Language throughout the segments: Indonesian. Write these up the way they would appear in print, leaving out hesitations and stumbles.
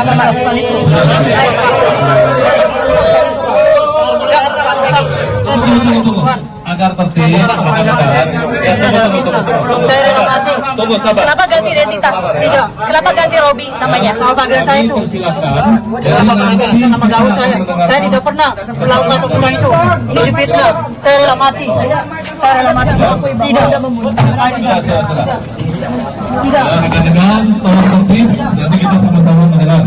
Kenapa, Mas? Tunggu. Agar tertib, mudah-mudahan. Ya, tunggu, sabar. Kenapa ganti identitas? Tidak. Kenapa ganti Robi namanya? Panggilan saya itu. Silakan. Nama gaul saya. Saya tidak pernah melakukan pembunuhan itu. Jadi fitnah. Saya rela mati. Saya rela mati. Tidak. Tidak. Rekan-rekan, tolong tertib. Nanti kita sama-sama mendengar.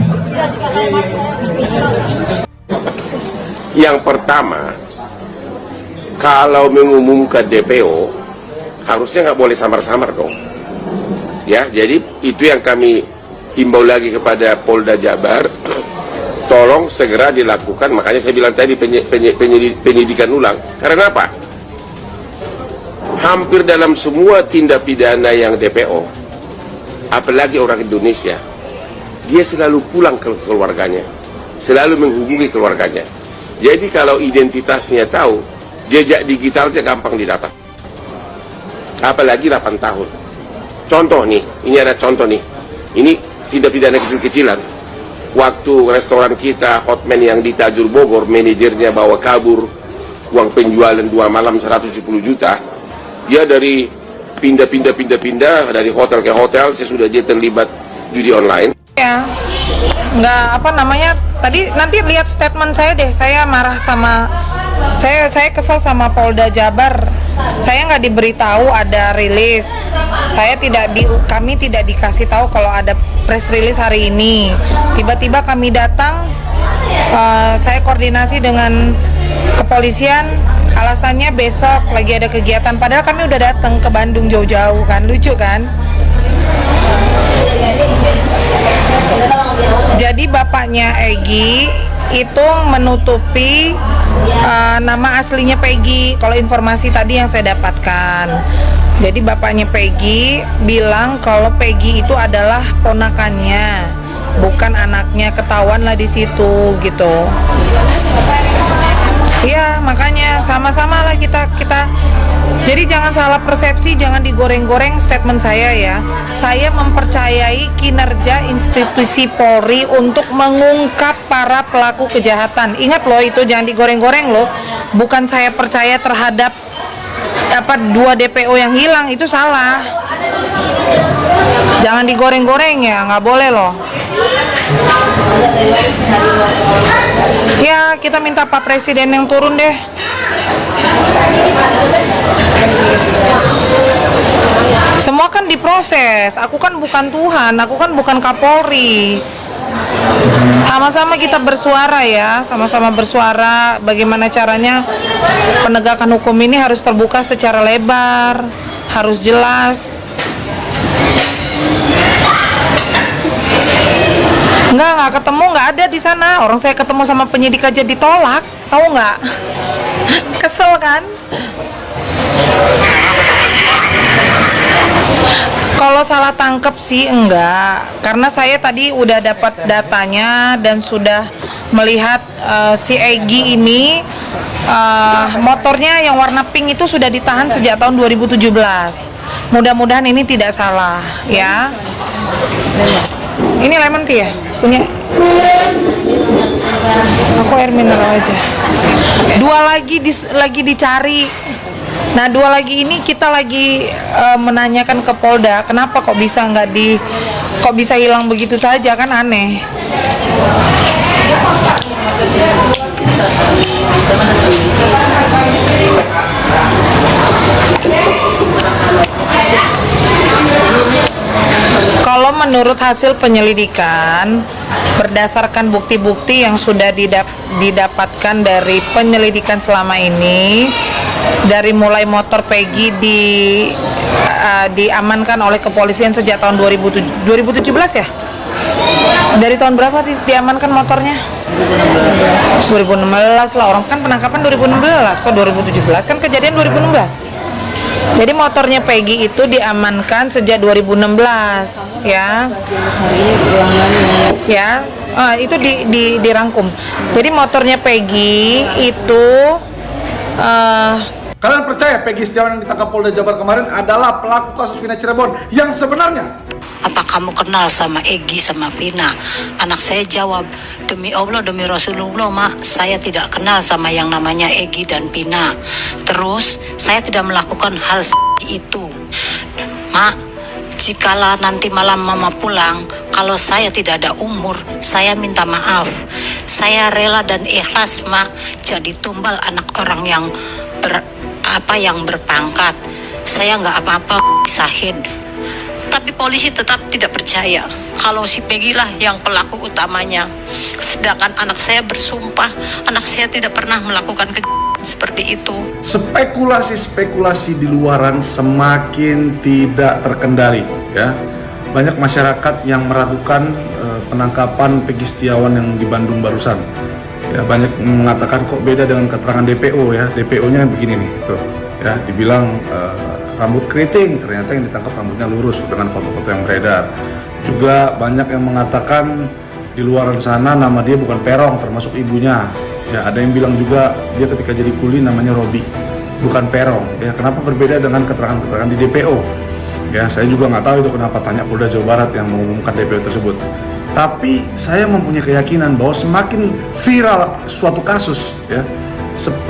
Yang pertama, kalau mengumumkan DPO harusnya nggak boleh samar-samar dong, ya. Jadi itu yang kami himbau lagi kepada Polda Jabar, tolong segera dilakukan. Makanya saya bilang tadi penyidikan ulang. Karena apa? Hampir dalam semua tindak pidana yang DPO, apalagi orang Indonesia, dia selalu pulang ke keluarganya, selalu menghubungi keluarganya. Jadi kalau identitasnya tahu, jejak digitalnya gampang didapat. Apalagi 8 tahun. Contoh nih, ini ada contoh nih. Ini tindak pidana kecil-kecilan. Waktu restoran kita, Hotman yang di Tajur Bogor, manajernya bawa kabur uang penjualan 2 malam 110 juta. Dia dari pindah dari hotel ke hotel, sesudah dia terlibat judi online. Ya, nggak apa namanya, tadi nanti lihat statement saya deh, saya marah sama, saya kesel sama Polda Jabar. Saya nggak diberitahu ada rilis, kami tidak dikasih tahu kalau ada press release hari ini. Tiba-tiba kami datang, saya koordinasi dengan kepolisian, alasannya besok lagi ada kegiatan, padahal kami udah datang ke Bandung jauh-jauh kan, lucu kan? Jadi bapaknya Egy itu menutupi nama aslinya Peggy. Kalau informasi tadi yang saya dapatkan, jadi bapaknya Peggy bilang kalau Peggy itu adalah ponakannya, bukan anaknya. Ketahuan lah di situ gitu. Iya, makanya sama-sama lah kita. Jadi jangan salah persepsi, jangan digoreng-goreng statement saya ya. Saya mempercayai kinerja institusi Polri untuk mengungkap para pelaku kejahatan. Ingat loh, itu jangan digoreng-goreng loh. Bukan saya percaya terhadap 2 DPO yang hilang, itu salah. Jangan digoreng-goreng ya, nggak boleh loh. Ya, kita minta Pak Presiden yang turun deh. Semua kan diproses. Aku kan bukan Tuhan, aku kan bukan Kapolri. Sama-sama kita bersuara ya, sama-sama bersuara bagaimana caranya penegakan hukum ini harus terbuka secara lebar, harus jelas. Nggak ketemu, nggak ada di sana. Orang saya ketemu sama penyidik aja ditolak, tahu nggak? Kesel kan? Kalau salah tangkep sih enggak, karena saya tadi udah dapat datanya dan sudah melihat si Egy ini motornya yang warna pink itu sudah ditahan sejak tahun 2017. Mudah-mudahan ini tidak salah ya. Ini lemon tea ya? Punya? Aku air mineral aja. 2 lagi dicari. Nah, 2 lagi ini kita lagi menanyakan ke Polda, kenapa kok bisa kok bisa hilang begitu saja, kan aneh. Kalau menurut hasil penyelidikan, berdasarkan bukti-bukti yang sudah didapatkan dari penyelidikan selama ini, dari mulai motor Peggy diamankan oleh kepolisian sejak tahun 2017 ya? Dari tahun berapa diamankan motornya? 2016 lah, orang kan penangkapan 2016, kok 2017, kan kejadian 2016. Jadi motornya Peggy itu diamankan sejak 2016 ya. Ya, itu dirangkum. Jadi motornya Peggy itu Kalian percaya Peggy Setiawan yang ditangkap Polda Jabar kemarin adalah pelaku kasus Vina Cirebon yang sebenarnya? Apa kamu kenal sama Egy sama Vina? Anak saya jawab, demi Allah, demi Rasulullah, Mak, saya tidak kenal sama yang namanya Egy dan Vina. Terus, saya tidak melakukan hal itu. Mak, jikalau nanti malam Mama pulang, kalau saya tidak ada umur, saya minta maaf. Saya rela dan ikhlas, Mak, jadi tumbal anak orang yang berpangkat. Saya nggak apa-apa pisahin. Tapi polisi tetap tidak percaya kalau si Peggy lah yang pelaku utamanya. Sedangkan anak saya bersumpah, anak saya tidak pernah melakukan kejahatan seperti itu. Spekulasi-spekulasi di luaran semakin tidak terkendali, ya. Banyak masyarakat yang meragukan penangkapan Peggy Setiawan yang di Bandung barusan. Ya, banyak mengatakan kok beda dengan keterangan DPO, ya. DPO-nya begini nih, tuh. Ya, dibilang rambut keriting, ternyata yang ditangkap rambutnya lurus dengan foto-foto yang beredar. Juga banyak yang mengatakan di luar sana nama dia bukan Perong, termasuk ibunya. Ya, ada yang bilang juga dia ketika jadi kuli namanya Robi, bukan Perong. Ya, kenapa berbeda dengan keterangan-keterangan di DPO? Ya, saya juga nggak tahu itu kenapa, tanya Polda Jawa Barat yang mengumumkan DPO tersebut. Tapi saya mempunyai keyakinan bahwa semakin viral suatu kasus, ya,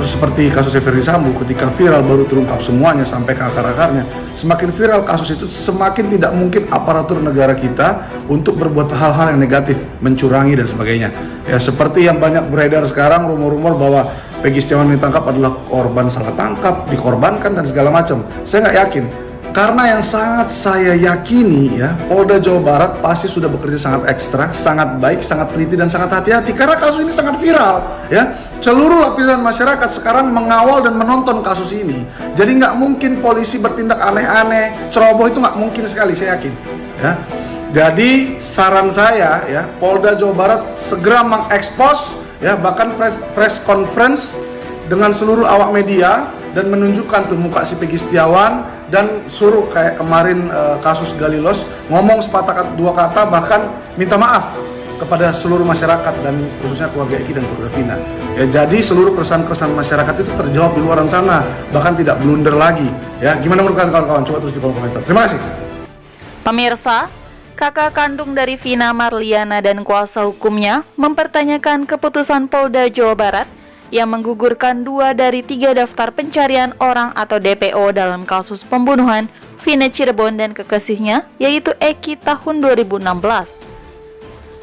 seperti kasus Ferdy Sambo, ketika viral baru terungkap semuanya sampai ke akar-akarnya. Semakin viral kasus itu, semakin tidak mungkin aparatur negara kita untuk berbuat hal-hal yang negatif, mencurangi dan sebagainya. Ya, seperti yang banyak beredar sekarang rumor-rumor bahwa Peggy Setiawan ditangkap adalah korban salah tangkap, dikorbankan dan segala macam. Saya nggak yakin. Karena yang sangat saya yakini, ya, Polda Jawa Barat pasti sudah bekerja sangat ekstra, sangat baik, sangat teliti dan sangat hati-hati karena kasus ini sangat viral, ya. Seluruh lapisan masyarakat sekarang mengawal dan menonton kasus ini. Jadi nggak mungkin polisi bertindak aneh-aneh, ceroboh, itu nggak mungkin sekali, saya yakin, ya. Jadi saran saya, ya, Polda Jawa Barat segera mengekspos, ya, bahkan press conference dengan seluruh awak media dan menunjukkan tuh muka si Peggy Setiawan, dan suruh kayak kemarin kasus Galilos, ngomong sepatah dua kata, bahkan minta maaf kepada seluruh masyarakat dan khususnya keluarga Egy dan keluarga Vina. Ya, jadi seluruh keresahan-keresahan masyarakat itu terjawab di luar sana, bahkan tidak blunder lagi. Ya, gimana menurut kawan-kawan? Coba tulis di kolom komentar. Terima kasih. Pemirsa, kakak kandung dari Vina Marliana dan kuasa hukumnya mempertanyakan keputusan Polda Jawa Barat yang menggugurkan 2 dari 3 daftar pencarian orang atau DPO dalam kasus pembunuhan Vina Cirebon dan kekasihnya, yaitu Egy tahun 2016.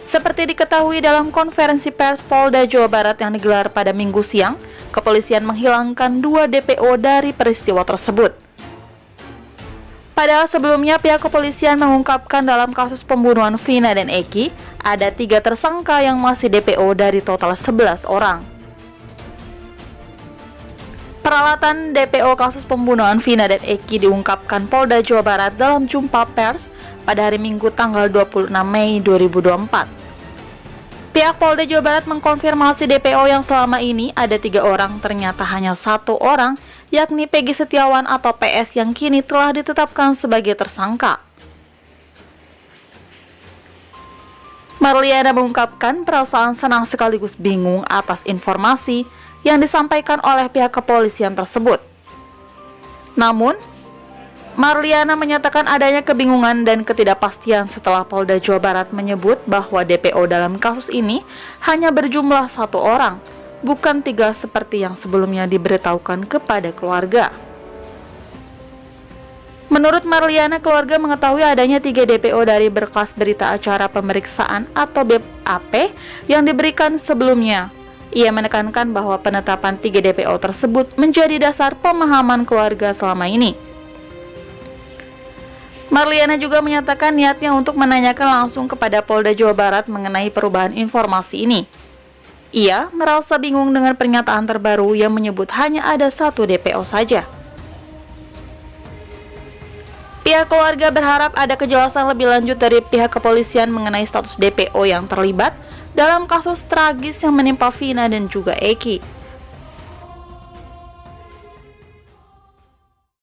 Seperti diketahui dalam konferensi pers Polda Jawa Barat yang digelar pada Minggu siang, kepolisian menghilangkan 2 DPO dari peristiwa tersebut. Padahal sebelumnya pihak kepolisian mengungkapkan dalam kasus pembunuhan Vina dan Egy, ada 3 tersangka yang masih DPO dari total 11 orang. Peralatan DPO kasus pembunuhan Vina dan Egy diungkapkan Polda Jawa Barat dalam jumpa pers pada hari Minggu tanggal 26 Mei 2024. Pihak Polda Jawa Barat mengkonfirmasi DPO yang selama ini ada 3 orang, ternyata hanya 1 orang, yakni Peggy Setiawan atau PS yang kini telah ditetapkan sebagai tersangka. Marliana mengungkapkan perasaan senang sekaligus bingung atas informasi yang disampaikan oleh pihak kepolisian tersebut. Namun, Marliana menyatakan adanya kebingungan dan ketidakpastian setelah Polda Jawa Barat menyebut bahwa DPO dalam kasus ini hanya berjumlah 1 orang, bukan 3 seperti yang sebelumnya diberitahukan kepada keluarga. Menurut Marliana, keluarga mengetahui adanya 3 DPO dari berkas berita acara pemeriksaan atau BAP yang diberikan sebelumnya. Ia menekankan bahwa penetapan 3 DPO tersebut menjadi dasar pemahaman keluarga selama ini. Marliana juga menyatakan niatnya untuk menanyakan langsung kepada Polda Jawa Barat mengenai perubahan informasi ini. Ia merasa bingung dengan pernyataan terbaru yang menyebut hanya ada 1 DPO saja. Pihak keluarga berharap ada kejelasan lebih lanjut dari pihak kepolisian mengenai status DPO yang terlibat dalam kasus tragis yang menimpa Vina dan juga Egy.